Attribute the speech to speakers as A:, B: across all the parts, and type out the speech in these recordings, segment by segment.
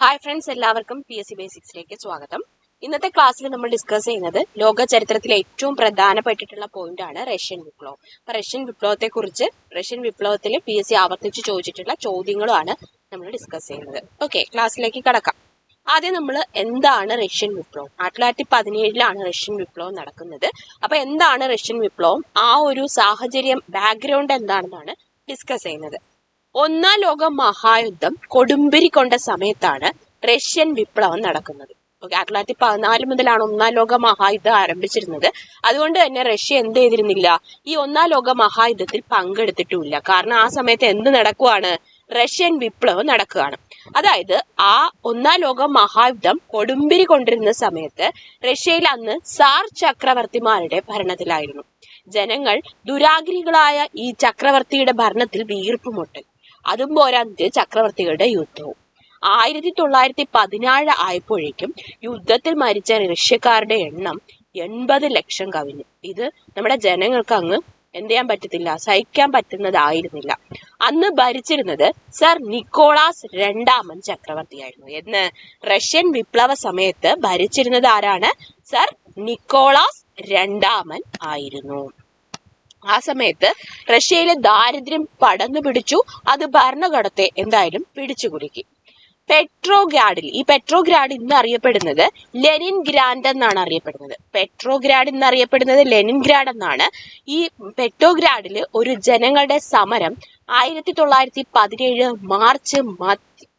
A: Hi friends, എല്ലാവർക്കും PSC ബേസിക്സിലേക്ക് സ്വാഗതം. ഇന്നത്തെ ക്ലാസ്സിൽ നമ്മൾ ഡിസ്കസ് ചെയ്യുന്നത് ലോക ചരിത്രത്തിലെ ഏറ്റവും പ്രധാനപ്പെട്ടിട്ടുള്ള പോയിന്റ് ആണ് റഷ്യൻ വിപ്ലവം. അപ്പൊ റഷ്യൻ വിപ്ലവത്തിൽ PSC ആവർത്തിച്ച് ചോദിച്ചിട്ടുള്ള ചോദ്യങ്ങളുമാണ് നമ്മൾ ഡിസ്കസ് ചെയ്യുന്നത്. ഓക്കെ, ക്ലാസ്സിലേക്ക് കടക്കാം. ആദ്യം നമ്മൾ എന്താണ് റഷ്യൻ വിപ്ലവം? 1917 റഷ്യൻ വിപ്ലവം നടക്കുന്നത്. അപ്പൊ എന്താണ് റഷ്യൻ വിപ്ലവം, ആ ഒരു സാഹചര്യം, ബാക്ക്ഗ്രൗണ്ട് എന്താണെന്നാണ് ഡിസ്കസ് ചെയ്യുന്നത്. ഒന്നാം ലോക മഹായുദ്ധം കൊടുമ്പിരി കൊണ്ട സമയത്താണ് റഷ്യൻ വിപ്ലവം നടക്കുന്നത്. 1914 മുതലാണ് ഒന്നാം ലോക മഹായുദ്ധം ആരംഭിച്ചിരുന്നത്. അതുകൊണ്ട് തന്നെ റഷ്യ എന്ത് ചെയ്തിരുന്നില്ല, ഈ ഒന്നാം ലോക മഹായുദ്ധത്തിൽ പങ്കെടുത്തിട്ടുമില്ല. കാരണം ആ സമയത്ത് എന്ത് നടക്കുവാണ്, റഷ്യൻ വിപ്ലവം നടക്കുകയാണ്. അതായത് ആ ഒന്നാം ലോക മഹായുദ്ധം കൊടുമ്പിരി കൊണ്ടിരുന്ന സമയത്ത് റഷ്യയിൽ അന്ന് സാർ ചക്രവർത്തിമാരുടെ ഭരണത്തിലായിരുന്നു. ജനങ്ങൾ ദുരാഗ്രഹികളായ ഈ ചക്രവർത്തിയുടെ ഭരണത്തിൽ വീർപ്പുമുട്ടി. അതും പോരാഞ്ഞിട്ട് ചക്രവർത്തികളുടെ യുദ്ധവും. 1917 ആയപ്പോഴേക്കും യുദ്ധത്തിൽ മരിച്ച റഷ്യക്കാരുടെ എണ്ണം 80 ലക്ഷം കവിഞ്ഞു. ഇത് നമ്മുടെ ജനങ്ങൾക്ക് അങ്ങ് എന്ത് ചെയ്യാൻ പറ്റത്തില്ല, സഹിക്കാൻ പറ്റുന്നതായിരുന്നില്ല. അന്ന് ഭരിച്ചിരുന്നത് സർ നിക്കോളാസ് രണ്ടാമൻ ചക്രവർത്തിയായിരുന്നു. എന്ന് റഷ്യൻ വിപ്ലവ സമയത്ത് ഭരിച്ചിരുന്നത് ആരാണ്? സർ നിക്കോളാസ് രണ്ടാമൻ ആയിരുന്നു. ആ സമയത്ത് റഷ്യയിലെ ദാരിദ്ര്യം പടർന്നു പിടിച്ചു. അത് ഭരണകൂടത്തെ എന്തായാലും പിടിച്ചുകുലുക്കി. ഈ പെട്രോഗ്രാഡ് ഇന്ന് അറിയപ്പെടുന്നത് ലെനിൻ ഗ്രാഡ് എന്നാണ് അറിയപ്പെടുന്നത്. ലെനിൻ ഗ്രാഡ് എന്നാണ്. ഈ പെട്രോഗ്രാഡില് ഒരു ജനങ്ങളുടെ സമരം 1917 മാർച്ച്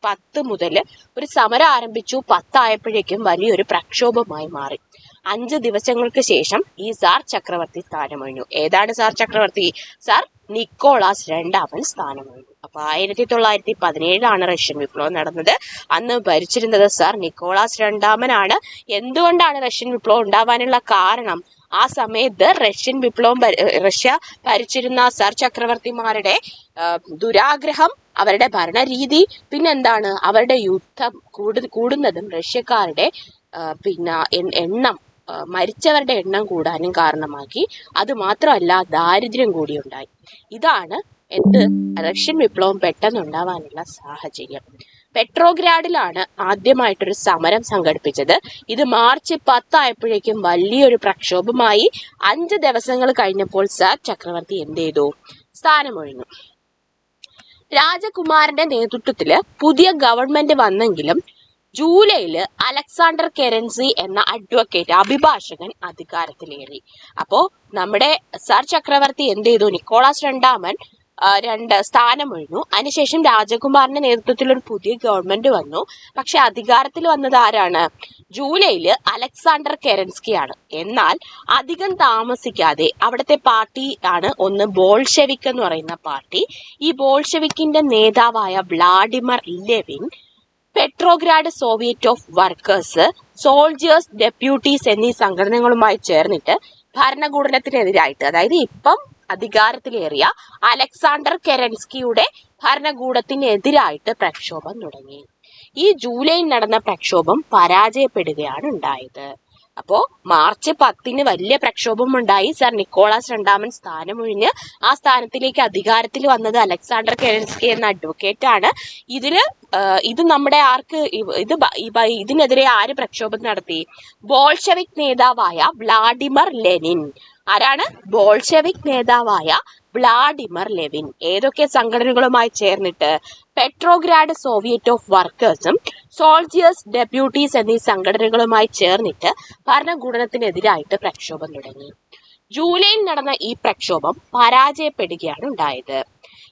A: 10 മുതൽ ഒരു സമരം ആരംഭിച്ചു. 10 ആയപ്പോഴേക്കും വലിയൊരു പ്രക്ഷോഭമായി മാറി. 5 ദിവസങ്ങൾക്ക് ശേഷം ഈ സാർ ചക്രവർത്തി സ്ഥാനമൊഴിഞ്ഞു. ഏതാണ് സാർ ചക്രവർത്തി? സാർ നിക്കോളാസ് രണ്ടാമൻ സ്ഥാനമൊഴിഞ്ഞു. അപ്പൊ 1917 റഷ്യൻ വിപ്ലവം നടന്നത്. അന്ന് ഭരിച്ചിരുന്നത് സാർ നിക്കോളാസ് രണ്ടാമനാണ്. എന്തുകൊണ്ടാണ് റഷ്യൻ വിപ്ലവം ഉണ്ടാവാനുള്ള കാരണം? ആ സമയത്ത് റഷ്യ ഭരിച്ചിരുന്ന സാർ ചക്രവർത്തിമാരുടെ ദുരാഗ്രഹം, അവരുടെ ഭരണരീതി, പിന്നെന്താണ്, അവരുടെ യുദ്ധം കൂടുന്നതും റഷ്യക്കാരുടെ എണ്ണം, മരിച്ചവരുടെ എണ്ണം കൂടാനും കാരണമാക്കി. അത് മാത്രമല്ല, ദാരിദ്ര്യം കൂടി ഉണ്ടായി. ഇതാണ് റഷ്യൻ വിപ്ലവം പെട്ടെന്നുണ്ടാവാനുള്ള സാഹചര്യം. പെട്രോഗ്രാഡിലാണ് ആദ്യമായിട്ടൊരു സമരം സംഘടിപ്പിച്ചത്. ഇത് മാർച്ച് 10 ആയപ്പോഴേക്കും വലിയൊരു പ്രക്ഷോഭമായി. 5 ദിവസങ്ങൾ കഴിഞ്ഞപ്പോൾ സാർ ചക്രവർത്തി എന്ത് ചെയ്തു? സ്ഥാനമൊഴിഞ്ഞു. രാജകുമാരന്റെ നേതൃത്വത്തില് പുതിയ ഗവൺമെന്റ് വന്നെങ്കിലും ജൂലൈയില് അലക്സാണ്ടർ കെരൻസി എന്ന അഭിഭാഷകൻ അധികാരത്തിലേറി. അപ്പോ നമ്മുടെ സാർ ചക്രവർത്തി എന്ത് ചെയ്തു? നിക്കോളാസ് രണ്ടാമൻ സ്ഥാനമൊഴിഞ്ഞു. അതിനുശേഷം രാജകുമാരന്റെ നേതൃത്വത്തിൽ ഒരു പുതിയ ഗവൺമെന്റ് വന്നു. പക്ഷെ അധികാരത്തിൽ വന്നത് ആരാണ്? ജൂലൈയില് അലക്സാണ്ടർ കെരൻസ്കി ആണ്. എന്നാൽ അധികം താമസിക്കാതെ അവിടുത്തെ പാർട്ടി ആണ് ഒന്ന് ബോൾഷെവിക് എന്ന് പറയുന്ന പാർട്ടി. ഈ ബോൾഷെവിക്കിന്റെ നേതാവായ Vladimir Lenin Petrograd Soviet of workers, soldiers, deputies എന്നീ സംഘടനകളുമായി ചേർന്നിട്ട് ഭരണകൂടത്തിനെതിരായിട്ട്, അതായത് ഇപ്പം അധികാരത്തിലേറിയ അലക്സാണ്ടർ കെരൻസ്കിയുടെ ഭരണകൂടത്തിനെതിരായിട്ട് പ്രക്ഷോഭം തുടങ്ങി. ഈ ജൂലൈയിൽ നടന്ന പ്രക്ഷോഭം പരാജയപ്പെടുകയാണ് ഉണ്ടായത്. അപ്പോ മാർച്ച് 10 വലിയ പ്രക്ഷോഭം ഉണ്ടായി. സർ നിക്കോളാസ് രണ്ടാമൻ സ്ഥാനമൊഴിഞ്ഞ് ആ സ്ഥാനത്തിലേക്ക് അധികാരത്തിൽ വന്നത് അലക്സാണ്ടർ കെരൻസ്കി എന്ന അഡ്വക്കേറ്റ് ആണ്. ഇത് നമ്മുടെ ഇതിനെതിരെ ആര് പ്രക്ഷോഭം നടത്തി? ബോൾഷെവിക് നേതാവായ വ്ളാഡിമർ ലെനിൻ. ആരാണ്? ബോൾഷെവിക് നേതാവായ വ്ളാഡിമർ ലെവിൻ. ഏതൊക്കെ സംഘടനകളുമായി ചേർന്നിട്ട്? പെട്രോഗ്രാഡ് സോവിയറ്റ് ഓഫ് വർക്കേഴ്സും സോൾജിയേഴ്സ്, ഡെപ്യൂട്ടീസ് എന്നീ സംഘടനകളുമായി ചേർന്നിട്ട് ഭരണകൂടത്തിനെതിരായിട്ട് പ്രക്ഷോഭം തുടങ്ങി. ജൂലൈയിൽ നടന്ന ഈ പ്രക്ഷോഭം പരാജയപ്പെടുകയാണ് ഉണ്ടായത്.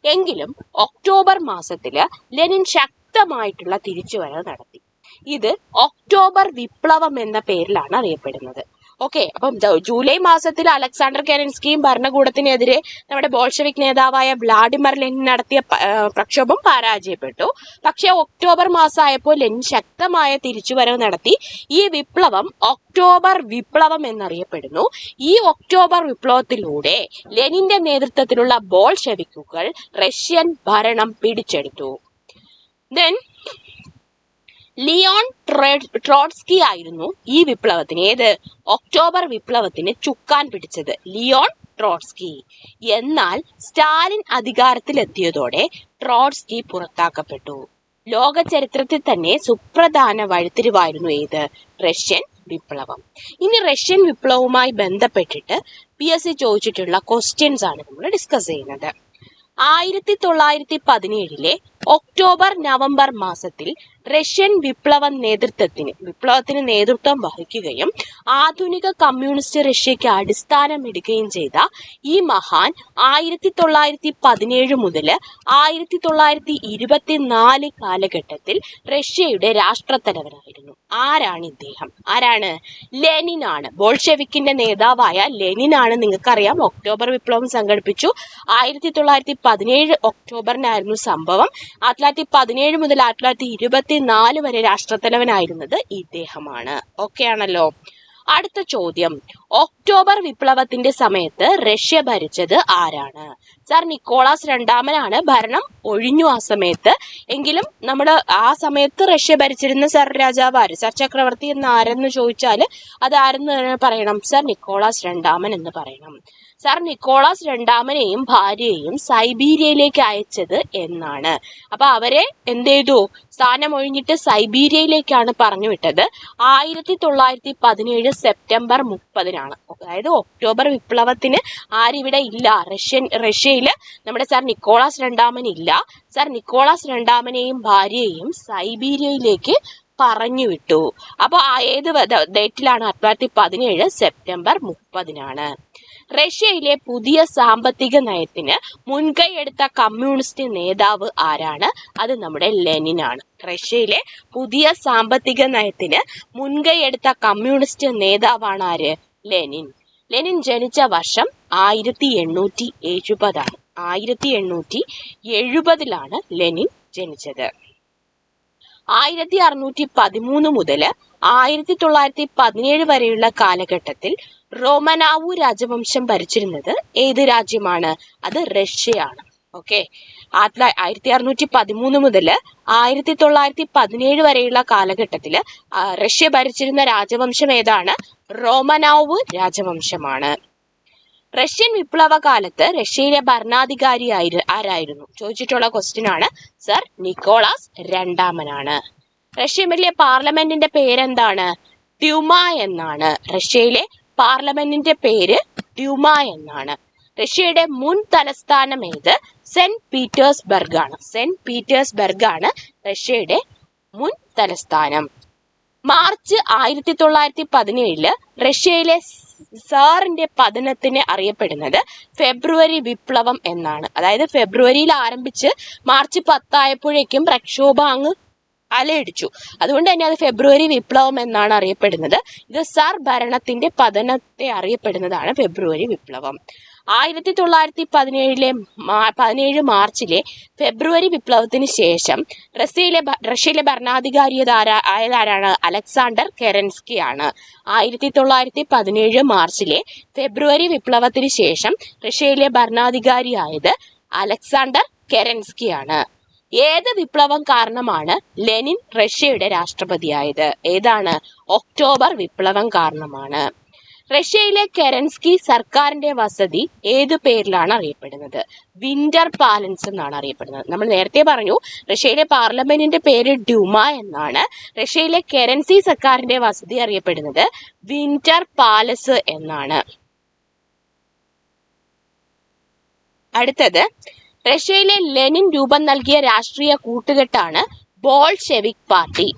A: എങ്കിലും ഒക്ടോബർ മാസത്തില് ലെനിൻ ശക്തമായിട്ടുള്ള തിരിച്ചുവരവ് നടത്തി. ഇത് ഒക്ടോബർ വിപ്ലവം എന്ന പേരിലാണ് അറിയപ്പെടുന്നത്. ഓക്കെ, അപ്പം ജൂലൈ മാസത്തിൽ അലക്സാണ്ടർ കെരൻസ്കിയും ഭരണകൂടത്തിനെതിരെ നമ്മുടെ ബോൾഷെവിക് നേതാവായ വ്ളാഡിമർ ലെനിൻ നടത്തിയ പ്രക്ഷോഭം പരാജയപ്പെട്ടു. പക്ഷെ ഒക്ടോബർ മാസമായപ്പോൾ ലെനിൻ ശക്തമായ തിരിച്ചുവരവ് നടത്തി. ഈ വിപ്ലവം ഒക്ടോബർ വിപ്ലവം എന്നറിയപ്പെടുന്നു. ഈ ഒക്ടോബർ വിപ്ലവത്തിലൂടെ ലെനിന്റെ നേതൃത്വത്തിലുള്ള ബോൾഷെവിക്കുകൾ റഷ്യൻ ഭരണം പിടിച്ചെടുത്തു. ദെൻ ലിയോൺ ട്രോട്സ്കി ആയിരുന്നു ഈ വിപ്ലവത്തിന്, ഒക്ടോബർ വിപ്ലവത്തിന് ചുക്കാൻ പിടിച്ചത് ലിയോൺ ട്രോട്സ്കി. എന്നാൽ സ്റ്റാലിൻ അധികാരത്തിലെത്തിയതോടെ ട്രോട്സ്കി പുറത്താക്കപ്പെട്ടു. ലോക ചരിത്രത്തിൽ തന്നെ സുപ്രധാന വഴിത്തിരിവായിരുന്നു ഏത്? റഷ്യൻ വിപ്ലവം. ഇനി റഷ്യൻ വിപ്ലവവുമായി ബന്ധപ്പെട്ടിട്ട് PSC ചോദിച്ചിട്ടുള്ള ക്വസ്റ്റ്യൻസ് ആണ് നമ്മൾ ഡിസ്കസ് ചെയ്യുന്നത്. 1917 ഒക്ടോബർ നവംബർ മാസത്തിൽ റഷ്യൻ വിപ്ലവത്തിന് നേതൃത്വം വഹിക്കുകയും ആധുനിക കമ്മ്യൂണിസ്റ്റ് റഷ്യയ്ക്ക് അടിസ്ഥാനമിടുകയും ചെയ്ത ഈ മഹാൻ 1917 മുതൽ 1924 കാലഘട്ടത്തിൽ റഷ്യയുടെ രാഷ്ട്രത്തലവനായിരുന്നു. ആരാണ് ഇദ്ദേഹം? ആരാണ്? ലെനിനാണ്. ബോൾഷെവിക്കിന്റെ നേതാവായ ലെനിനാണ്. നിങ്ങൾക്കറിയാം, ഒക്ടോബർ വിപ്ലവം സംഘടിപ്പിച്ചു. 1917 ഒക്ടോബറിനായിരുന്നു സംഭവം. 1917 മുതൽ 1924 വരെ രാഷ്ട്രത്തലവനായിരുന്നത് ഇദ്ദേഹമാണ്. ഓക്കെ ആണല്ലോ. അടുത്ത ചോദ്യം, ഒക്ടോബർ വിപ്ലവത്തിന്റെ സമയത്ത് റഷ്യ ഭരിച്ചത് ആരാണ്? സർ നിക്കോളാസ് രണ്ടാമനാണ്. ഭരണം ഒഴിഞ്ഞു ആ സമയത്ത്. എങ്കിലും ആ സമയത്ത് റഷ്യ ഭരിച്ചിരുന്ന സർ രാജാവ് ആര്? സർ ചക്രവർത്തി എന്ന് ആരെന്ന് ചോദിച്ചാൽ അത് ആരെന്ന് പറയണം? സർ നിക്കോളാസ് രണ്ടാമൻ എന്ന് പറയണം. സർ നിക്കോളാസ് രണ്ടാമനെയും ഭാര്യയെയും സൈബീരിയയിലേക്ക് അയച്ചത് എന്നാണ്. അപ്പൊ അവരെ എന്ത് ചെയ്തു? സ്ഥാനമൊഴിഞ്ഞിട്ട് സൈബീരിയയിലേക്കാണ് പറഞ്ഞു വിട്ടത്. 1917 സെപ്റ്റംബർ 30-നാണ്. അതായത് ഒക്ടോബർ വിപ്ലവത്തിന് ആരിവിടെ ഇല്ല. റഷ്യയില് നമ്മുടെ സർ നിക്കോളാസ് രണ്ടാമൻ ഇല്ല. സർ നിക്കോളാസ് രണ്ടാമനെയും ഭാര്യയെയും സൈബീരിയയിലേക്ക് പറഞ്ഞു വിട്ടു. അപ്പൊ ഏത് ഡേറ്റിലാണ്? 1917 സെപ്റ്റംബർ 30-നാണ്. റഷ്യയിലെ പുതിയ സാമ്പത്തിക നയത്തിന് മുൻകൈയെടുത്ത കമ്മ്യൂണിസ്റ്റ് നേതാവ് ആരാണ്? അത് നമ്മുടെ ലെനിനാണ്. റഷ്യയിലെ പുതിയ സാമ്പത്തിക നയത്തിന് മുൻകൈയെടുത്ത കമ്മ്യൂണിസ്റ്റ് നേതാവാണ് ആര്? ലെനിൻ. ലെനിൻ ജനിച്ച വർഷം 1870-ആണ്. 1870-ലാണ് ലെനിൻ ജനിച്ചത്. 1613 മുതൽ 1917 വരെയുള്ള കാലഘട്ടത്തിൽ റോമനാവു രാജവംശം ഭരിച്ചിരുന്നത് ഏത് രാജ്യമാണ്? അത് റഷ്യയാണ്. ഓക്കെ. 1613 മുതൽ 1917 വരെയുള്ള കാലഘട്ടത്തിൽ റഷ്യ ഭരിച്ചിരുന്ന രാജവംശം ഏതാണ്? റോമനാവു രാജവംശമാണ്. റഷ്യൻ വിപ്ലവ കാലത്ത് റഷ്യയിലെ ഭരണാധികാരി ആരായിരുന്നു? ചോദിച്ചിട്ടുള്ള ക്വസ്റ്റ്യൻ ആണ്. സർ നിക്കോളാസ് രണ്ടാമനാണ്. റഷ്യയിലെ പാർലമെന്റിന്റെ പേരെന്താണ്? ഡ്യൂമ എന്നാണ്. റഷ്യയിലെ പാർലമെന്റിന്റെ പേര് ഡ്യൂമ എന്നാണ്. റഷ്യയുടെ മുൻ തലസ്ഥാനം ഏത്? സെന്റ് പീറ്റേഴ്സ്ബർഗ് ആണ്. സെന്റ് പീറ്റേഴ്സ്ബർഗ് ആണ് റഷ്യയുടെ മുൻ തലസ്ഥാനം. മാർച്ച് 1917 റഷ്യയിലെ സാറിന്റെ പതനത്തിന് അറിയപ്പെടുന്നത് ഫെബ്രുവരി വിപ്ലവം എന്നാണ്. അതായത് ഫെബ്രുവരിയിൽ ആരംഭിച്ച് മാർച്ച് 10 ആയപ്പോഴേക്കും പ്രക്ഷോഭം അങ്ങ് അലയടിച്ചു. അതുകൊണ്ട് തന്നെ അത് ഫെബ്രുവരി വിപ്ലവം എന്നാണ് അറിയപ്പെടുന്നത്. ഇത് സാർ ഭരണത്തിന്റെ പതനത്തെ അറിയപ്പെടുന്നതാണ് ഫെബ്രുവരി വിപ്ലവം. 1917 മാർച്ചിലെ ഫെബ്രുവരി വിപ്ലവത്തിന് ശേഷം റഷ്യയിലെ ഭരണാധികാരി ആയതാരാണ്? അലക്സാണ്ടർ കെരൻസ്കി ആണ്. 1917 മാർച്ചിലെ ഫെബ്രുവരി വിപ്ലവത്തിന് ശേഷം റഷ്യയിലെ ഭരണാധികാരിയായത് അലക്സാണ്ടർ കെരൻസ്കി ആണ്. ഏത് വിപ്ലവം കാരണമാണ് ലെനിൻ റഷ്യയുടെ രാഷ്ട്രപതിയായത്? ഏതാണ്? ഒക്ടോബർ വിപ്ലവം കാരണമാണ്. റഷ്യയിലെ കെരൻസ്കി സർക്കാരിന്റെ വസതി ഏതു പേരിലാണ് അറിയപ്പെടുന്നത്? വിന്റർ പാലൻസ് എന്നാണ് അറിയപ്പെടുന്നത്. നമ്മൾ നേരത്തെ പറഞ്ഞു റഷ്യയിലെ പാർലമെന്റിന്റെ പേര് ഡ്യൂമ എന്നാണ്. റഷ്യയിലെ കെരൻസി സർക്കാരിന്റെ വസതി അറിയപ്പെടുന്നത് വിന്റർ പാലസ് എന്നാണ്. അടുത്തത്, റഷ്യയിലെ ലെനിൻ രൂപം നൽകിയ രാഷ്ട്രീയ കൂട്ടുകെട്ടാണ് ബോൾഷെവിക് പാർട്ടി.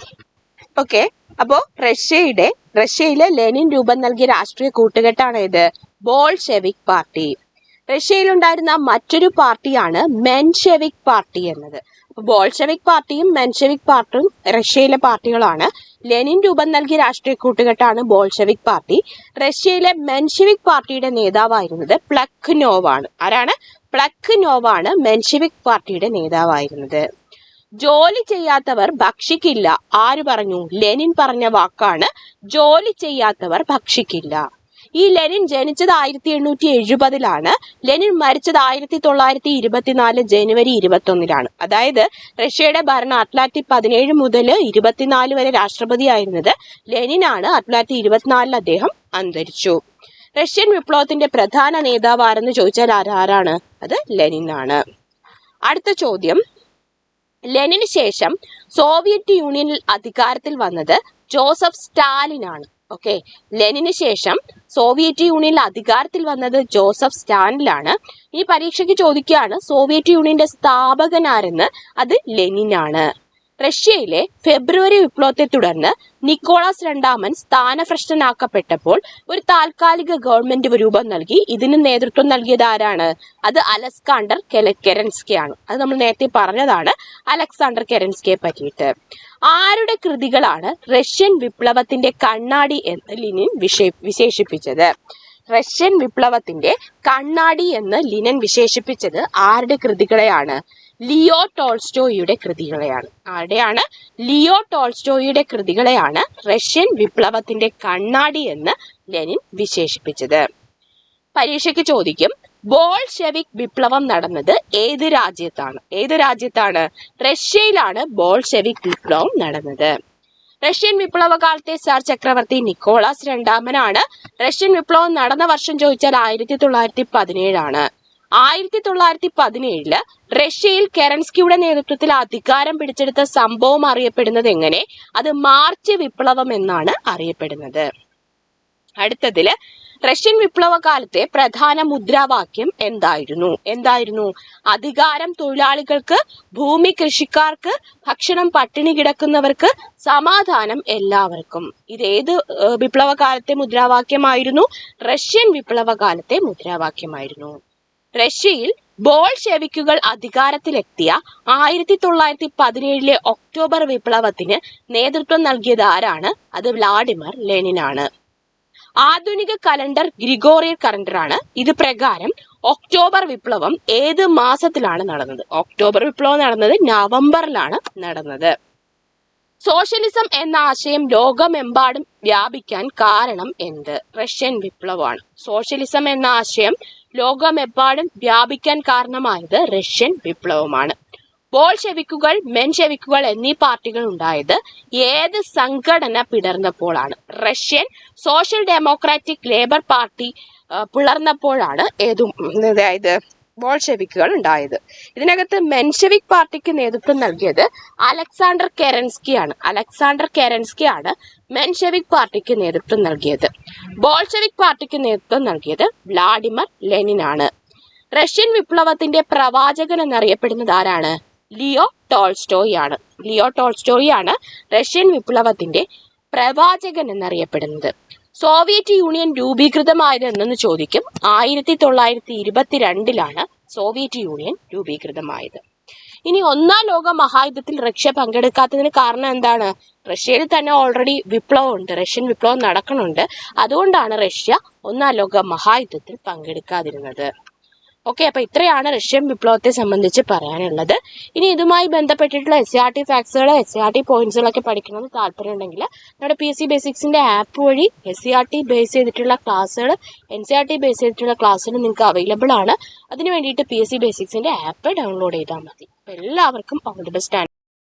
A: ഓക്കെ. അപ്പോ റഷ്യയിലെ ലെനിൻ രൂപം നൽകിയ രാഷ്ട്രീയ കൂട്ടുകെട്ടാണ് ഇത്? Bolshevik party. റഷ്യയിലുണ്ടായിരുന്ന മറ്റൊരു പാർട്ടിയാണ് മെൻഷെവിക് പാർട്ടി എന്നത്. അപ്പൊ ബോൾഷെവിക് പാർട്ടിയും മെൻഷെവിക് പാർട്ടിയും റഷ്യയിലെ പാർട്ടികളാണ്. ലെനിൻ രൂപം നൽകിയ രാഷ്ട്രീയ കൂട്ടുകെട്ടാണ് ബോൾഷെവിക് പാർട്ടി. റഷ്യയിലെ മെൻഷെവിക് പാർട്ടിയുടെ നേതാവായിരുന്നത് പ്ലഖ്നോവാണ്. ആരാണ്? പ്ലഖ്നോവാണ് മെൻഷെവിക് പാർട്ടിയുടെ നേതാവായിരുന്നത്. ജോലി ചെയ്യാത്തവർ ഭക്ഷിക്കില്ല. ആര് പറഞ്ഞു? ലെനിൻ പറഞ്ഞ വാക്കാണ് ജോലി ചെയ്യാത്തവർ ഭക്ഷിക്കില്ല. ഈ ലെനിൻ ജനിച്ചത് 1870-ലാണ്. ലെനിൻ മരിച്ചത് 1924 ജനുവരി 21-ലാണ്. അതായത് റഷ്യയുടെ ഭരണം 1917 മുതൽ 24 വരെ രാഷ്ട്രപതിയായിരുന്നത് ലെനിനാണ്. 1924 അദ്ദേഹം അന്തരിച്ചു. റഷ്യൻ വിപ്ലവത്തിന്റെ പ്രധാന നേതാവ് ആരെന്ന് ചോദിച്ചാൽ ആരാണ്? അത് ലെനിനാണ്. അടുത്ത ചോദ്യം, ലെനിന് ശേഷം സോവിയറ്റ് യൂണിയനിൽ അധികാരത്തിൽ വന്നത് ജോസഫ് സ്റ്റാലിനാണ്. ഓക്കെ, ലെനിന് ശേഷം സോവിയറ്റ് യൂണിയനിൽ അധികാരത്തിൽ വന്നത് ജോസഫ് സ്റ്റാലിനാണ്. ഈ പരീക്ഷയ്ക്ക് ചോദിക്കുകയാണ് സോവിയറ്റ് യൂണിയന്റെ സ്ഥാപകനാരെന്ന്. അത് ലെനിനാണ്. റഷ്യയിലെ ഫെബ്രുവരി വിപ്ലവത്തെ തുടർന്ന് നിക്കോളാസ് രണ്ടാമൻ സ്ഥാനഭ്രഷ്ടനാക്കപ്പെട്ടപ്പോൾ ഒരു താൽക്കാലിക ഗവൺമെന്റ് രൂപം നൽകി. ഇതിന് നേതൃത്വം നൽകിയത് ആരാണ്? അത് അലക്സാണ്ടർ കെരൻസ്കി ആണ്. അത് നമ്മൾ നേരത്തെ പറഞ്ഞതാണ് അലക്സാണ്ടർ കെരൻസ്കിയെ പറ്റിയിട്ട്. ആരുടെ കൃതികളാണ് റഷ്യൻ വിപ്ലവത്തിന്റെ കണ്ണാടി എന്ന് ലെനിൻ വിശേഷിപ്പിച്ചത്? റഷ്യൻ വിപ്ലവത്തിന്റെ കണ്ണാടി എന്ന് ലെനിൻ വിശേഷിപ്പിച്ചത് ആരുടെ കൃതികളെയാണ്? ലിയോ ടോൾസ്റ്റോയിയുടെ കൃതികളെയാണ്. ആരുടെയാണ്? ലിയോ ടോൾസ്റ്റോയിയുടെ കൃതികളെയാണ് റഷ്യൻ വിപ്ലവത്തിന്റെ കണ്ണാടി എന്ന് ലെനിൻ വിശേഷിപ്പിച്ചത്. പരീക്ഷയ്ക്ക് ചോദിക്കും ബോൾഷെവിക് വിപ്ലവം നടന്നത് ഏത് രാജ്യത്താണ്? ഏത് രാജ്യത്താണ്? റഷ്യയിലാണ് ബോൾഷെവിക് വിപ്ലവം നടന്നത്. റഷ്യൻ വിപ്ലവകാലത്തെ സാർ ചക്രവർത്തി നിക്കോളാസ് രണ്ടാമനാണ്. റഷ്യൻ വിപ്ലവം നടന്ന വർഷം ചോദിച്ചാൽ 1917 1917 റഷ്യയിൽ കെരൻസ്കിയുടെ നേതൃത്വത്തിൽ അധികാരം പിടിച്ചെടുത്ത സംഭവം അറിയപ്പെടുന്നത് എങ്ങനെ? അത് മാർച്ച് വിപ്ലവം എന്നാണ് അറിയപ്പെടുന്നത്. അടുത്തതില് റഷ്യൻ വിപ്ലവകാലത്തെ പ്രധാന മുദ്രാവാക്യം എന്തായിരുന്നു? അധികാരം തൊഴിലാളികൾക്ക്, ഭൂമി കൃഷിക്കാർക്ക്, ഭക്ഷണം പട്ടിണി കിടക്കുന്നവർക്ക്, സമാധാനം എല്ലാവർക്കും. ഇതേത് വിപ്ലവകാലത്തെ മുദ്രാവാക്യമായിരുന്നു? റഷ്യൻ വിപ്ലവകാലത്തെ മുദ്രാവാക്യമായിരുന്നു. റഷ്യയിൽ ബോൾഷെവിക്കുകൾ അധികാരത്തിലെത്തിയ 1917 ഒക്ടോബർ വിപ്ലവത്തിന് നേതൃത്വം നൽകിയത് ആരാണ്? അത് വ്ളാഡിമിർ ലെനിനാണ്. ആധുനിക കലണ്ടർ ഗ്രിഗോറിയൻ കലണ്ടറാണ്. ഇത് പ്രകാരം ഒക്ടോബർ വിപ്ലവം ഏത് മാസത്തിലാണ് നടന്നത്? ഒക്ടോബർ വിപ്ലവം നടന്നത് നവംബറിലാണ് നടന്നത്. സോഷ്യലിസം എന്ന ആശയം ലോകമെമ്പാടും വ്യാപിക്കാൻ കാരണം എന്ത്? റഷ്യൻ വിപ്ലവമാണ്. സോഷ്യലിസം എന്ന ആശയം ലോകമെമ്പാടും വ്യാപിക്കാൻ കാരണമായത് റഷ്യൻ വിപ്ലവമാണ്. ബോൾഷെവിക്കുകൾ, മെൻഷെവിക്കുകൾ എന്നീ പാർട്ടികൾ ഉണ്ടായത് ഏത് സംഘടന പിളർന്നപ്പോഴാണ്? Russian social democratic labour party പിളർന്നപ്പോഴാണ് അതായത് ബോൾഷെവിക്കുകൾ ഉണ്ടായത്. ഇതിനകത്ത് മെൻഷെവിക് പാർട്ടിക്ക് നേതൃത്വം നൽകിയത് അലക്സാണ്ടർ കെരൻസ്കി ആണ് മെൻഷെവിക് പാർട്ടിക്ക് നേതൃത്വം നൽകിയത്. ബോൾഷെവിക് പാർട്ടിക്ക് നേതൃത്വം നൽകിയത് വ്ളാഡിമിർ ലെനിൻ ആണ്. റഷ്യൻ വിപ്ലവത്തിന്റെ പ്രവാചകൻ എന്നറിയപ്പെടുന്നത് ആരാണ്? ലിയോ ടോൾസ്റ്റോയി ആണ് റഷ്യൻ വിപ്ലവത്തിന്റെ പ്രവാചകൻ എന്നറിയപ്പെടുന്നത്. സോവിയറ്റ് യൂണിയൻ രൂപീകൃതമായത് എന്നു ചോദിക്കും. 1922 സോവിയറ്റ് യൂണിയൻ രൂപീകൃതമായത്. ഇനി ഒന്നാം ലോക മഹായുദ്ധത്തിൽ റഷ്യ പങ്കെടുക്കാത്തതിന് കാരണം എന്താണ്? റഷ്യയിൽ തന്നെ ഓൾറെഡി വിപ്ലവമുണ്ട്, റഷ്യൻ വിപ്ലവം നടക്കുന്നുണ്ട്. അതുകൊണ്ടാണ് റഷ്യ ഒന്നാം ലോക മഹായുദ്ധത്തിൽ പങ്കെടുക്കാതിരുന്നത്. ഓക്കെ, അപ്പൊ ഇത്രയാണ് റഷ്യൻ വിപ്ലവത്തെ സംബന്ധിച്ച് പറയാനുള്ളത്. ഇനി ഇതുമായി ബന്ധപ്പെട്ടിട്ടുള്ള SCERT ഫാക്ട്സുകൾ, SCERT പോയിന്റ്സുകളൊക്കെ പഠിക്കണമെന്ന് താല്പര്യം ഉണ്ടെങ്കിൽ നമ്മുടെ PSC ബേസിക്സിന്റെ ആപ്പ് വഴി SCERT ബേസ് ചെയ്തിട്ടുള്ള ക്ലാസ്സുകൾ, NCERT ബേസ് ചെയ്തിട്ടുള്ള ക്ലാസ്സുകൾ നിങ്ങൾക്ക് അവൈലബിൾ ആണ്. അതിന് വേണ്ടിയിട്ട് PSC ബേസിക്സിന്റെ ആപ്പ് ഡൗൺലോഡ് ചെയ്താൽ മതി. അപ്പൊ എല്ലാവർക്കും ഓൾ ദി ബെസ്റ്റ്.